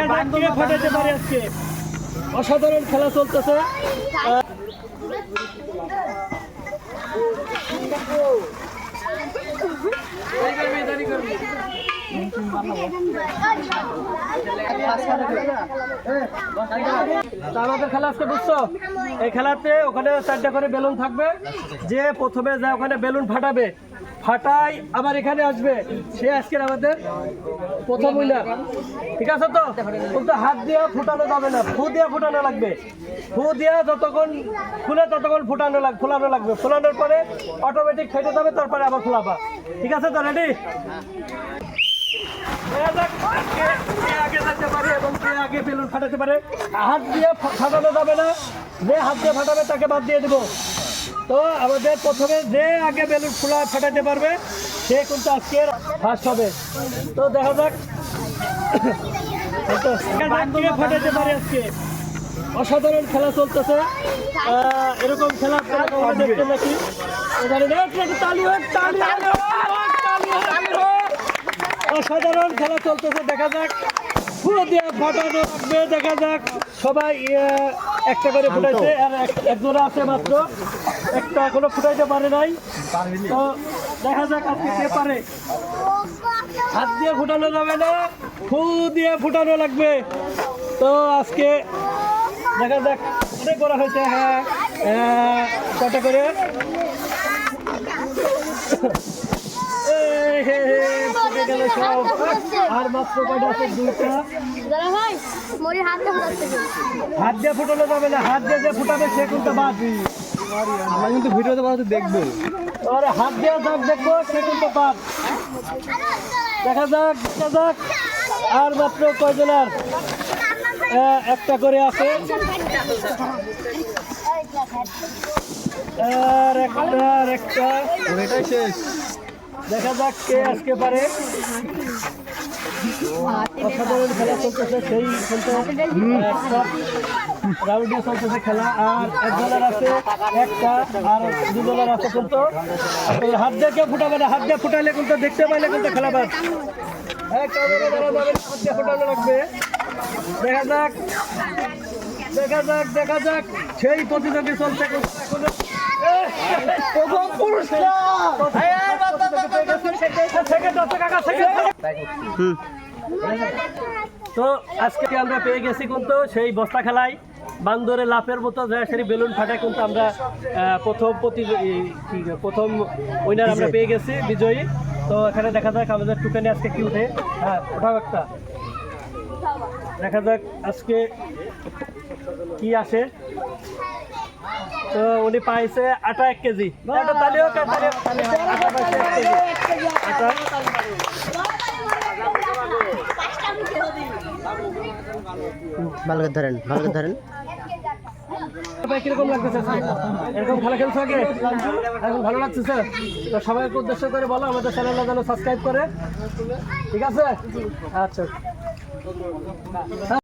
কে ফাটাতে পারে আজকে অসাধারণ খেলা চলতেছে। আমাদের খেলা আজকে বুঝছো, এই খেলাতে ওখানে 4টা করে বেলুন থাকবে। যে প্রথমে যা ওখানে বেলুন ফাটাবে, ফাটাই আবার এখানে আসবে, সে আজকের আমাদের প্রথম উইনার। ঠিক আছে তো? কিন্তু হাত দিয়ে ফুটানো যাবে না, ফু দিয়ে ফুটানো লাগবে। ফু দিয়ে যতক্ষণ খুলে ততক্ষণ ফোলানো লাগবে। ফোলানোর পরে অটোমেটিক ফেটে যাবে, তারপরে আবার খোলাবা। ঠিক আছে তো? রেডি? আগে থাকতে পারে এবং কে আগে বেলুন ফাটাতে পারে। হাত দিয়ে ফাটানো যাবে না, যে হাত দিয়ে ফাটাবে তাকে বাদ দিয়ে দেবো। তো আমাদের প্রথমে যে আগে বেলুন ফাটাতে পারবে সে কিন্তু আজকের ফার্স্ট হবে। তো দেখা যাক কে ফাটাতে পারে আজকে। অসাধারণ খেলা চলতেছে। এরকম খেলা দেখতে নাকি অসাধারণ খেলা চলতেছে। দেখা যাক পুরো দিয়ে ফাটানো লাগবে। দেখা যাক সবাই একটা করে ফুটাইছে, আর একজোড়া আছে মাত্র, একটা এখনো ফুটাইতে পারে নাই। তো দেখা যাক আজকে কে পারে। হাত দিয়ে ফুটানো যাবে না, ফু দিয়ে ফুটানো লাগবে। তো আজকে দেখা যাক অনেক করা হয়েছে। হ্যাঁ, কটা করে আর মাত্র কয়টা আছে? 2টা। হাত দিয়ে ফুটানো যাবে না, হাত দিয়ে যে ফুটাবে সে কিন্তু বাদ। আমরা কিন্তু ভিডিওতে দেখবো, আরে হাত দিয়ে যাক দেখবো সে কিন্তু বাদ। দেখা যাক আর মাত্র কয়জনের একটা করে আছে। আর একটা শেষ। দেখা যাক কে আজকে পারে। অসাধারণ খেলা চলতেছে, সেই রাউন্ডে চলতেছে খেলা। আর একজনের আছে একটা, আর দুজনের আছে কিন্তু হাত দিয়ে কেউ ফুটাবে না। হাত দিয়ে ফুটাইলে কিন্তু দেখতে পাইলে কিন্তু খেলা বাদ। হাত দিয়ে ফুটানো লাগবে। দেখা যাক সেই প্রতিযোগী চলছে। তো আজকে আমরা পেয়ে গেছি কিন্তু সেই বস্তা খেলায় বান্দরে লাফের মতো সেই বেলুন ফাটায় কিন্তু আমরা প্রথম উইনার আমরা পেয়ে গেছি, বিজয়ী। তো এখানে দেখা যাক আমাদের টুকানি আজকে কি উঠে। হ্যাঁ, ওঠাও একটা। দেখা যাক আজকে কি আসে। তো উনি পাইছে আটা 1 কেজি। ভালো করে ধরেন। কিরকম লাগতেছে? এরকম খেলা খেলছো আগে? এখন ভালো লাগছে স্যার? তো সবাইকে উদ্দেশ্য করে বলো আমাদের চ্যানেলটা যেন সাবস্ক্রাইব করে। ঠিক আছে? আচ্ছা।